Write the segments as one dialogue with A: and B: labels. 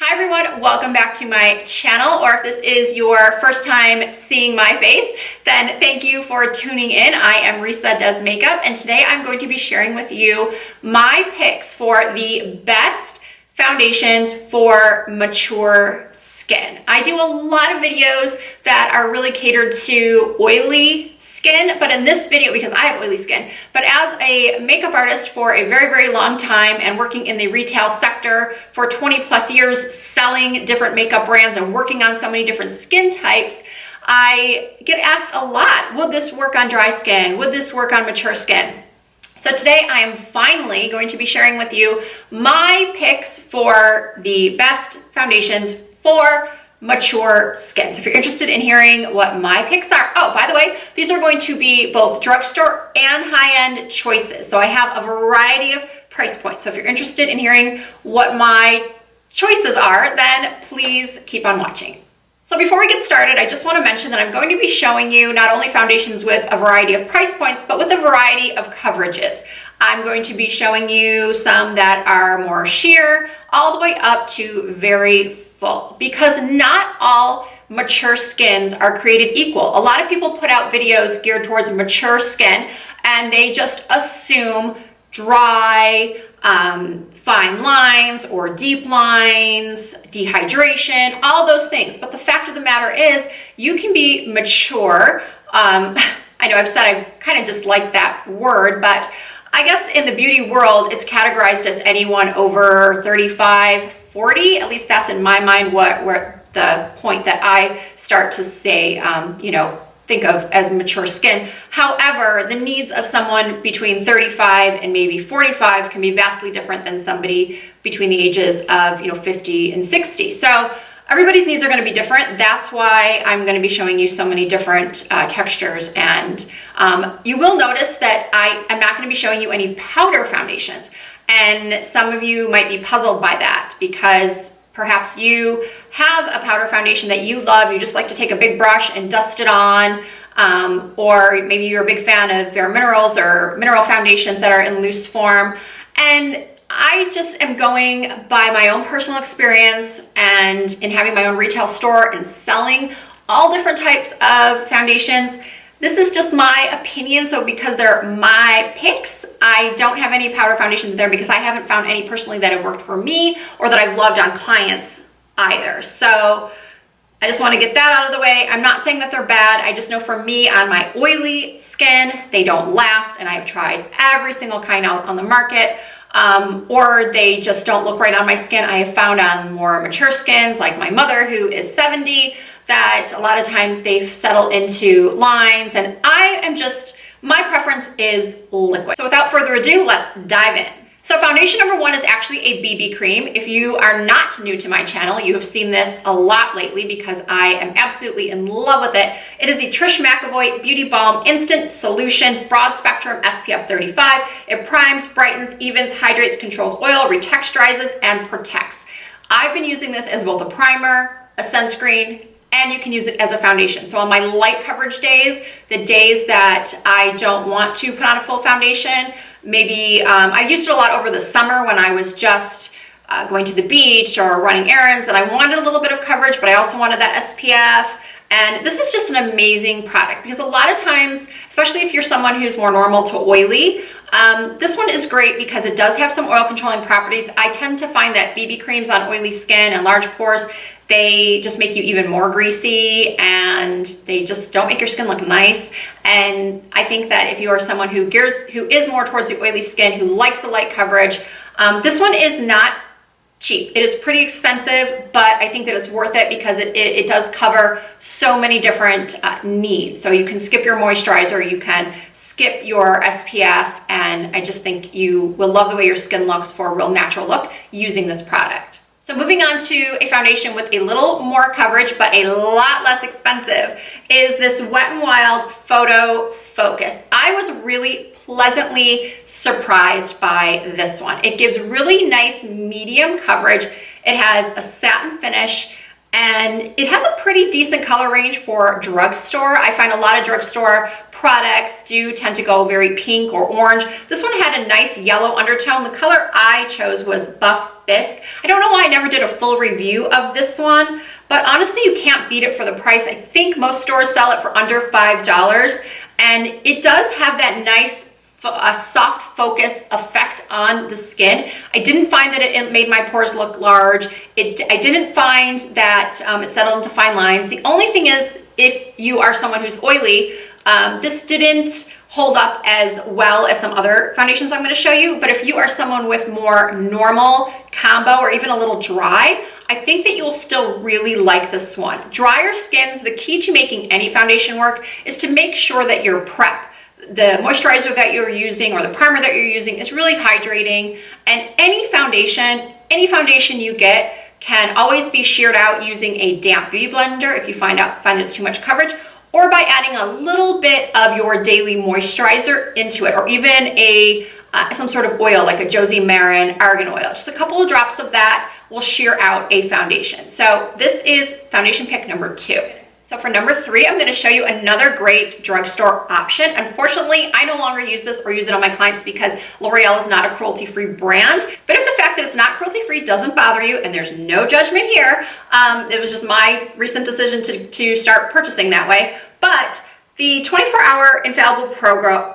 A: Hi everyone, welcome back to my channel, or if this is your first time seeing my face, then thank you for tuning in. I am Risa Does Makeup, and today I'm going to be sharing with you my picks for the best foundations for mature skin. I do a lot of videos that are really catered to oily skin, but in this video, because I have oily skin, but as a makeup artist for a very, very long time and working in the retail sector for 20 plus years, selling different makeup brands and working on so many different skin types, I get asked a lot, would this work on dry skin? Would this work on mature skin? So today I am finally going to be sharing with you my picks for the best foundations for mature skin. So if you're interested in hearing what my picks are, oh, by the way, these are going to be both drugstore and high-end choices. So I have a variety of price points. So if you're interested in hearing what my choices are, then please keep on watching. So before we get started, I just want to mention that I'm going to be showing you not only foundations with a variety of price points, but with a variety of coverages. I'm going to be showing you some that are more sheer, all the way up to very full, because not all mature skins are created equal. A lot of people put out videos geared towards mature skin and they just assume dry, fine lines or deep lines, dehydration, all those things. But the fact of the matter is you can be mature. I know I've said I kind of dislike that word, but I guess in the beauty world, it's categorized as anyone over 35, 40, at least that's in my mind where the point that I start to say, think of as mature skin. However, the needs of someone between 35 and maybe 45 can be vastly different than somebody between the ages of 50 and 60. So everybody's needs are going to be different. That's why I'm going to be showing you so many different textures. And you will notice that I am not going to be showing you any powder foundations. And some of you might be puzzled by that because perhaps you have a powder foundation that you love. You just like to take a big brush and dust it on. Or maybe you're a big fan of Bare Minerals or mineral foundations that are in loose form. And I just am going by my own personal experience and in having my own retail store and selling all different types of foundations. This is just my opinion, so because they're my picks, I don't have any powder foundations there because I haven't found any personally that have worked for me or that I've loved on clients either. So I just want to get that out of the way. I'm not saying that they're bad. I just know for me on my oily skin, they don't last, and I've tried every single kind out on the market. Or they just don't look right on my skin. I have found on more mature skins, like my mother who is 70, that a lot of times they settle into lines, and my preference is liquid. So without further ado, let's dive in. So foundation number one is actually a BB cream. If you are not new to my channel, you have seen this a lot lately because I am absolutely in love with it. It is the Trish McEvoy Beauty Balm Instant Solutions Broad Spectrum SPF 35. It primes, brightens, evens, hydrates, controls oil, retexturizes, and protects. I've been using this as both a primer, a sunscreen, and you can use it as a foundation. So on my light coverage days, the days that I don't want to put on a full foundation, maybe I used it a lot over the summer when I was just going to the beach or running errands, and I wanted a little bit of coverage, but I also wanted that SPF. And this is just an amazing product because a lot of times, especially if you're someone who's more normal to oily, this one is great because it does have some oil controlling properties. I tend to find that BB creams on oily skin and large pores, they just make you even more greasy and they just don't make your skin look nice. And I think that if you are someone who is more towards the oily skin, who likes the light coverage, this one is not cheap. It is pretty expensive, but I think that it's worth it because it does cover so many different needs. So you can skip your moisturizer, you can skip your SPF, and I just think you will love the way your skin looks for a real natural look using this product. So moving on to a foundation with a little more coverage, but a lot less expensive, is this Wet n Wild Photo Focus. I was really pleasantly surprised by this one. It gives really nice medium coverage. It has a satin finish and it has a pretty decent color range for drugstore. I find a lot of drugstore products do tend to go very pink or orange. This one had a nice yellow undertone. The color I chose was Buff Bisque. I don't know why I never did a full review of this one, but honestly, you can't beat it for the price. I think most stores sell it for under $5, and it does have that nice soft focus effect on the skin. I didn't find that it made my pores look large. I didn't find that it settled into fine lines. The only thing is, if you are someone who's oily, this didn't hold up as well as some other foundations I'm going to show you, but if you are someone with more normal combo or even a little dry, I think that you'll still really like this one. Drier skins, the key to making any foundation work is to make sure that your prep, the moisturizer that you're using or the primer that you're using, is really hydrating. And any foundation you get can always be sheared out using a damp beauty blender if you find that it's too much coverage, or by adding a little bit of your daily moisturizer into it, or even some sort of oil like a Josie Maran argan oil. Just a couple of drops of that will shear out a foundation. So this is foundation pick number 2. So for number 3, I'm going to show you another great drugstore option. Unfortunately, I no longer use this or use it on my clients because L'Oreal is not a cruelty-free brand. But if the fact that it's not cruelty-free doesn't bother you, and there's no judgment here, it was just my recent decision to start purchasing that way. But the 24-hour Infallible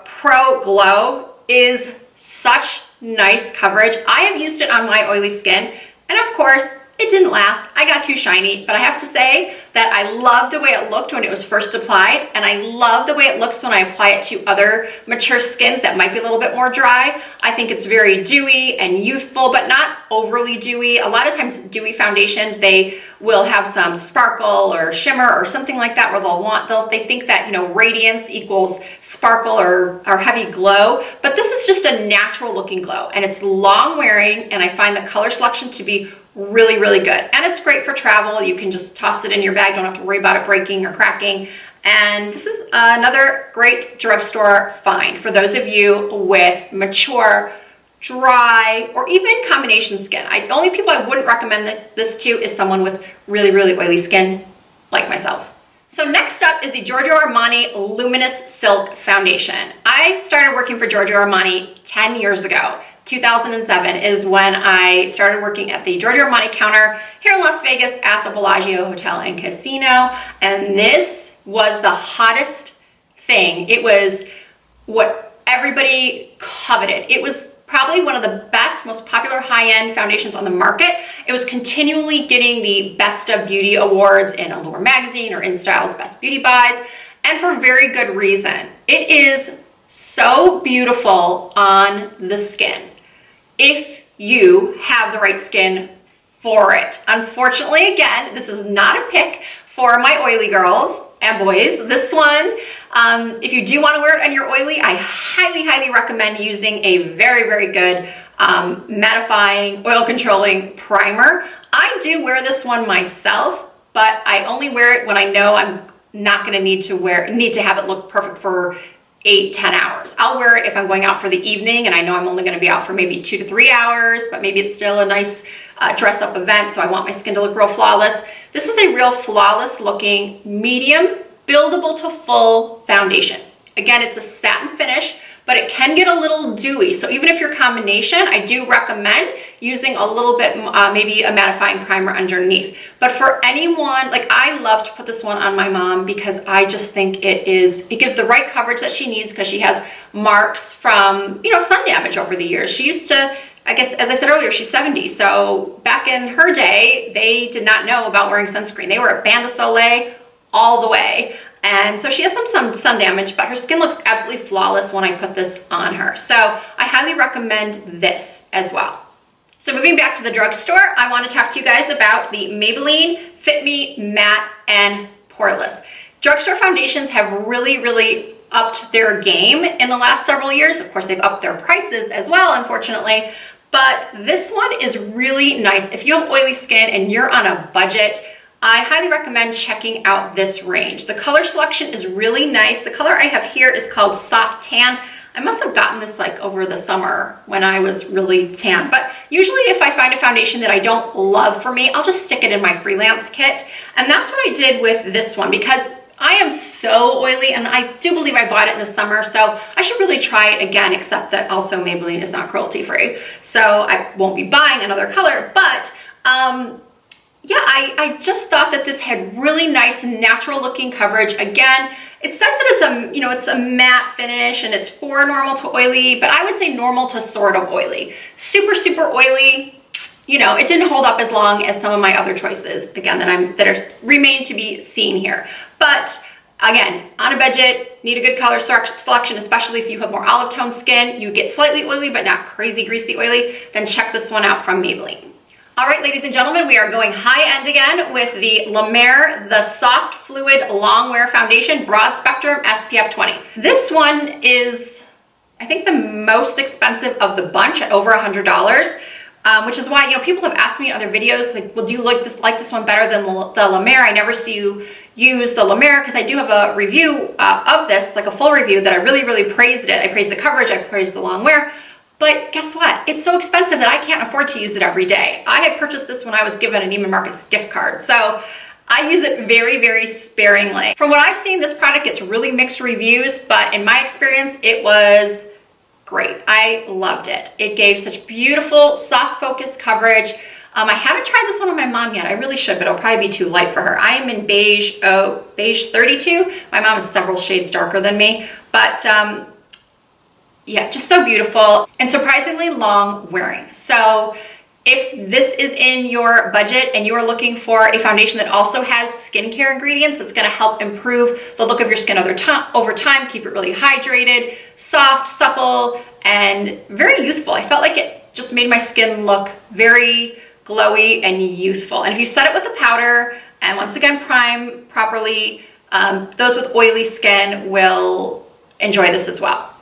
A: Pro Glow is such nice coverage. I have used it on my oily skin, and of course, it didn't last. I got too shiny, but I have to say that I love the way it looked when it was first applied, and I love the way it looks when I apply it to other mature skins that might be a little bit more dry. I think it's very dewy and youthful, but not overly dewy. A lot of times dewy foundations, they will have some sparkle or shimmer or something like that, where they think that, you know, radiance equals sparkle or heavy glow, but this is just a natural looking glow, and it's long wearing, and I find the color selection to be really, really good. And it's great for travel. You can just toss it in your bag, don't have to worry about it breaking or cracking. And this is another great drugstore find for those of you with mature, dry, or even combination skin. The only people I wouldn't recommend this to is someone with really, really oily skin like myself. So next up is the Giorgio Armani Luminous Silk Foundation. I started working for Giorgio Armani 10 years ago. 2007 is when I started working at the Giorgio Armani counter here in Las Vegas at the Bellagio Hotel and Casino, and this was the hottest thing. It was what everybody coveted. It was probably one of the best, most popular high-end foundations on the market. It was continually getting the Best of Beauty awards in Allure magazine or InStyle's Best Beauty Buys, and for very good reason. It is so beautiful on the skin if you have the right skin for it. Unfortunately, again, this is not a pick for my oily girls and boys. This one, if you do want to wear it and you're oily, I highly, highly recommend using a very, very good mattifying, oil controlling primer. I do wear this one myself, but I only wear it when I know I'm not going to need to have it look perfect for 8-10 hours. I'll wear it if I'm going out for the evening and I know I'm only going to be out for maybe 2 to 3 hours, but maybe it's still a nice dress up event, so I want my skin to look real flawless. This is a real flawless looking medium buildable to full foundation. Again, it's a satin finish, but it can get a little dewy. So even if you're combination, I do recommend using a little bit, maybe a mattifying primer underneath. But for anyone, like I love to put this one on my mom because I just think it gives the right coverage that she needs because she has marks from, you know, sun damage over the years. She used to, I guess, as I said earlier, she's 70. So back in her day, they did not know about wearing sunscreen. They were at Bain de Soleil all the way. And so she has some sun damage, but her skin looks absolutely flawless when I put this on her. So I highly recommend this as well. So moving back to the drugstore, I want to talk to you guys about the Maybelline Fit Me Matte and Poreless. Drugstore foundations have really, really upped their game in the last several years. Of course, they've upped their prices as well, unfortunately. But this one is really nice. If you have oily skin and you're on a budget, I highly recommend checking out this range. The color selection is really nice. The color I have here is called Soft Tan. I must have gotten this like over the summer when I was really tan. But usually if I find a foundation that I don't love for me, I'll just stick it in my freelance kit. And that's what I did with this one because I am so oily, and I do believe I bought it in the summer, so I should really try it again, except that also Maybelline is not cruelty free, so I won't be buying another color. But yeah, I just thought that this had really nice natural looking coverage. Again, it says that it's a, you know, it's a matte finish and it's for normal to oily, but I would say normal to sort of oily. Super, super oily, you know, it didn't hold up as long as some of my other choices, again, that remain to be seen here. But again, on a budget, need a good color selection, especially if you have more olive tone skin, you get slightly oily, but not crazy greasy oily, then check this one out from Maybelline. All right, ladies and gentlemen, we are going high end again with the La Mer, the Soft Fluid Long Wear Foundation, Broad Spectrum SPF 20. This one is, I think, the most expensive of the bunch at over $100, which is why, you know, people have asked me in other videos, like, well, do you like this one better than the La Mer? I never see you use the La Mer, because I do have a review of this, like a full review that I really, really praised it. I praised the coverage, I praised the long wear. But guess what? It's so expensive that I can't afford to use it every day. I had purchased this when I was given a Neiman Marcus gift card, so I use it very, very sparingly. From what I've seen, this product gets really mixed reviews, but in my experience, it was great. I loved it. It gave such beautiful, soft focus coverage. I haven't tried this one on my mom yet. I really should, but it'll probably be too light for her. I am in beige 32. My mom is several shades darker than me, but yeah, just so beautiful and surprisingly long wearing. So if this is in your budget and you are looking for a foundation that also has skincare ingredients that's gonna help improve the look of your skin over time, keep it really hydrated, soft, supple, and very youthful. I felt like it just made my skin look very glowy and youthful. And if you set it with a powder and once again prime properly, those with oily skin will enjoy this as well.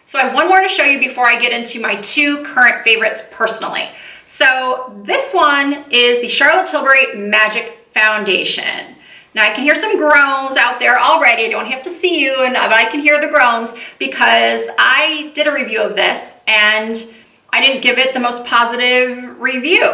A: So I have one more to show you before I get into my two current favorites personally. So this one is the Charlotte Tilbury Magic Foundation. Now I can hear some groans out there already. I don't have to see you, but I can hear the groans because I did a review of this and I didn't give it the most positive review.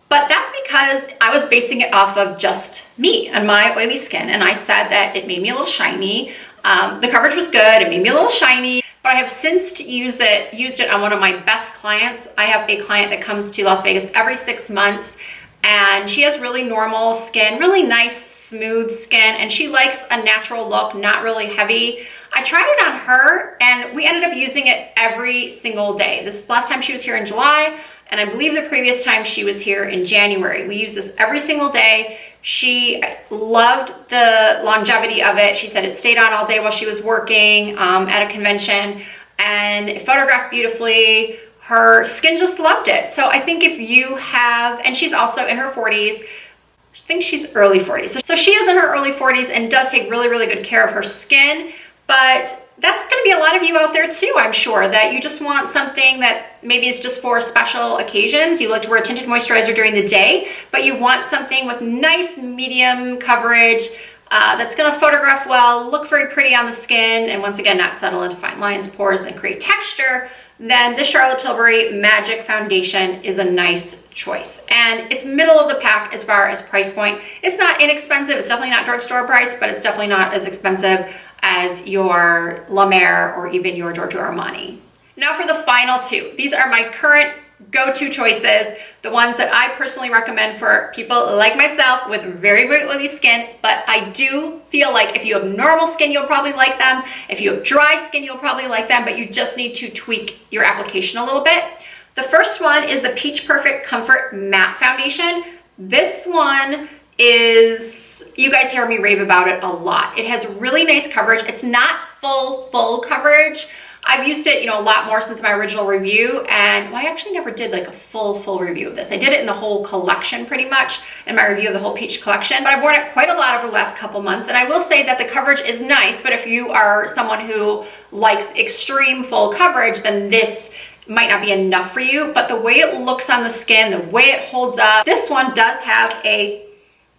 A: But that's because I was basing it off of just me and my oily skin, and I said that it made me a little shiny. The coverage was good, it made me a little shiny. But I have since used it on one of my best clients. I have a client that comes to Las Vegas every 6 months, and she has really normal skin, really nice, smooth skin, and she likes a natural look, not really heavy. I tried it on her, and we ended up using it every single day. This last time she was here in July, and I believe the previous time she was here in January. We used this every single day. She loved the longevity of it. She said it stayed on all day while she was working at a convention, and it photographed beautifully. Her skin just loved it. So I think if you have, and she's also in her 40s, I think she's early 40s. So she is in her early 40s and does take really, really good care of her skin, but that's going to be a lot of you out there too, I'm sure, that you just want something that maybe is just for special occasions. You like to wear a tinted moisturizer during the day, but you want something with nice medium coverage that's going to photograph well, look very pretty on the skin, and once again, not settle into fine lines, pores, and create texture. Then the Charlotte Tilbury Magic Foundation is a nice choice. And it's middle of the pack as far as price point. It's not inexpensive. It's definitely not drugstore price, but it's definitely not as expensive as your La Mer or even your Giorgio Armani. Now for the final two. These are my current go-to choices, the ones that I personally recommend for people like myself with very, very oily skin, but I do feel like if you have normal skin, you'll probably like them. If you have dry skin, you'll probably like them, but you just need to tweak your application a little bit. The first one is the Peach Perfect Comfort Matte Foundation. This one is, you guys hear me rave about it a lot. It has really nice coverage. It's not full coverage. I've used it, a lot more since my original review, and I actually never did like a full review of this. I did it in the whole collection pretty much, in my review of the whole Peach collection, but I've worn it quite a lot over the last couple months, and I will say that the coverage is nice, but if you are someone who likes extreme full coverage, then this might not be enough for you. But the way it looks on the skin, the way it holds up, this one does have a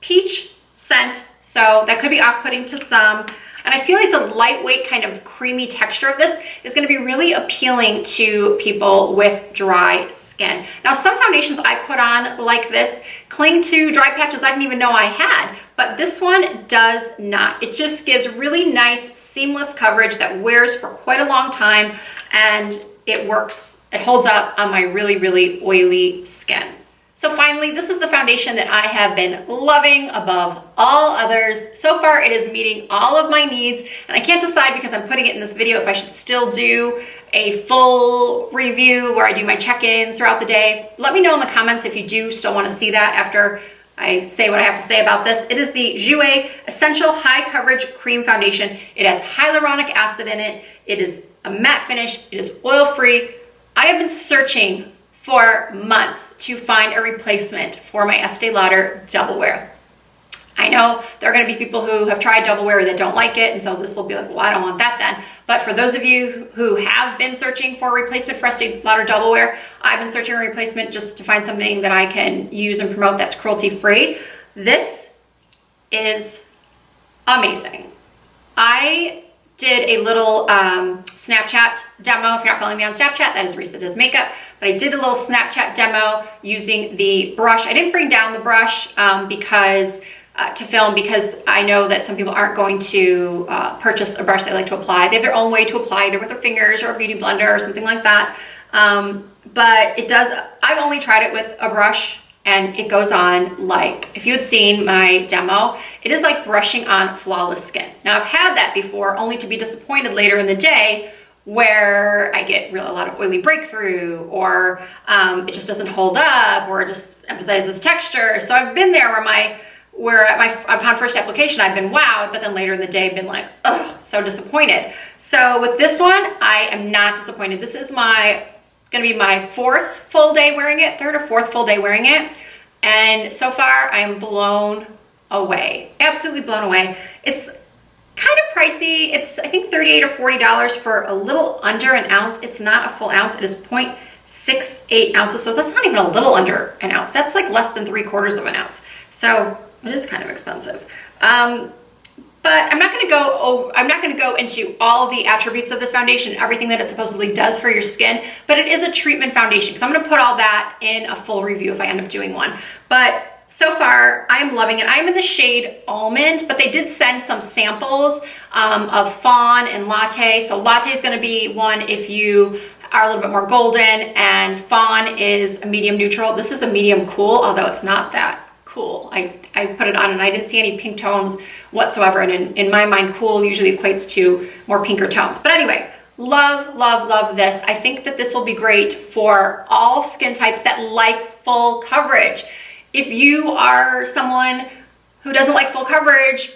A: peach scent, so that could be off-putting to some. And I feel like the lightweight kind of creamy texture of this is going to be really appealing to people with dry skin. skin. Now, some foundations I put on like this cling to dry patches I didn't even know I had, but this one does not. It just gives really nice, seamless coverage that wears for quite a long time, and it works. It holds up on my really, really oily skin. So finally, this is the foundation that I have been loving above all others. So far, it is meeting all of my needs, and I can't decide because I'm putting it in this video if I should still do a full review where I do my check-ins throughout the day. Let me know in the comments if you do still want to see that after I say what I have to say about this. It is the Jouer Essential High Coverage Cream Foundation. It has hyaluronic acid in it. It is a matte finish. It is oil-free. I have been searching for months to find a replacement for my Estee Lauder Double Wear. I know there are going to be people who have tried Double Wear that don't like it, and so this will be like, well, I don't want that then. But for those of you who have been searching for a replacement for Estee Lauder Double Wear, I've been searching a replacement just to find something that I can use and promote that's cruelty-free. This is amazing. I did a little Snapchat demo. If you're not following me on Snapchat, that is Risa Does Makeup. But I did a little Snapchat demo using the brush. I didn't bring down the brush to film because I know that some people aren't going to purchase a brush they like to apply. They have their own way to apply, either with their fingers or a beauty blender or something like that. But it does, I've only tried it with a brush, and it goes on like, if you had seen my demo, it is like brushing on flawless skin. Now, I've had that before, only to be disappointed later in the day where I get a lot of oily breakthrough, or it just doesn't hold up, or it just emphasizes texture. So I've been there where upon first application, I've been wowed, but then later in the day, I've been like, ugh, so disappointed. So with this one, I am not disappointed. This is gonna be my third or fourth day wearing it. And so far, I am blown away, absolutely blown away. It's kind of pricey. It's, I think, $38 or $40 for a little under an ounce. It's not a full ounce. It is 0.68 ounces. So that's not even a little under an ounce. That's like less than 3/4 of an ounce. So it is kind of expensive. But I'm not going to go into all the attributes of this foundation, everything that it supposedly does for your skin, but it is a treatment foundation. So I'm going to put all that in a full review if I end up doing one. But so far, I'm loving it. I'm in the shade Almond, but they did send some samples of Fawn and Latte. So Latte is going to be one if you are a little bit more golden, and Fawn is a medium neutral. This is a medium cool, although it's not that cool. I put it on and I didn't see any pink tones whatsoever, and in my mind, cool usually equates to more pinker tones. But anyway, love, love, love this. I think that this will be great for all skin types that like full coverage. If you are someone who doesn't like full coverage,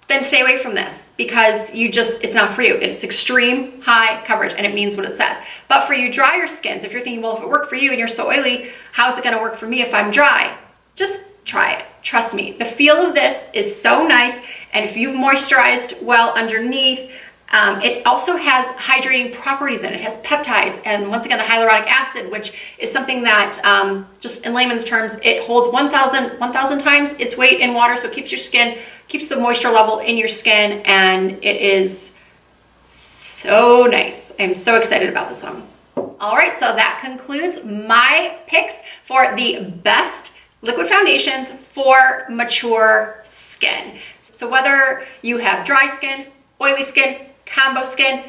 A: then stay away from this, because it's not for you. It's extreme high coverage, and it means what it says. But for you drier skins, if you're thinking, well, if it worked for you and you're so oily, how is it gonna work for me if I'm dry? Just try it. Trust me. The feel of this is so nice, and if you've moisturized well underneath, it also has hydrating properties in it. It has peptides, and once again, the hyaluronic acid, which is something that, just in layman's terms, it holds 1,000 times its weight in water, so it keeps the moisture level in your skin, and it is so nice. I'm so excited about this one. All right, so that concludes my picks for the best liquid foundations for mature skin. So whether you have dry skin, oily skin, combo skin,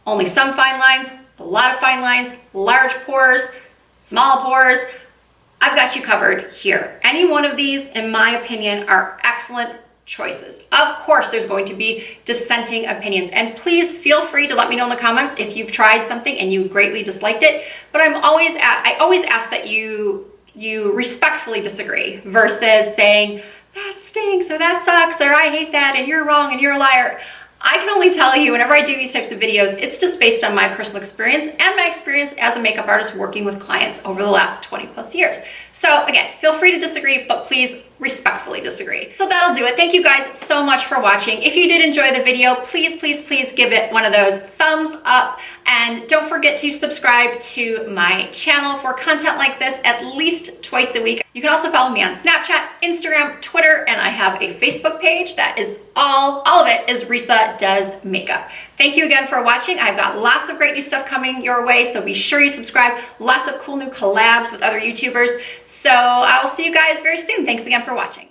A: only some fine lines, a lot of fine lines, large pores, small pores, I've got you covered here. Any one of these, in my opinion, are excellent choices. Of course, there's going to be dissenting opinions, and please feel free to let me know in the comments if you've tried something and you greatly disliked it. But I always ask that you respectfully disagree versus saying that stinks or that sucks or I hate that and you're wrong and you're a liar. I can only tell you, whenever I do these types of videos, it's just based on my personal experience and my experience as a makeup artist working with clients over the last 20+ years. So again, feel free to disagree, but please respectfully disagree. So that'll do it. Thank you guys so much for watching. If you did enjoy the video, please, please, please give it one of those thumbs up, and don't forget to subscribe to my channel for content like this at least twice a week. You can also follow me on Snapchat, Instagram, Twitter, and I have a Facebook page that is all of it is Risa Does Makeup. Thank you again for watching. I've got lots of great new stuff coming your way, so be sure you subscribe. Lots of cool new collabs with other YouTubers. So I will see you guys very soon. Thanks again for watching.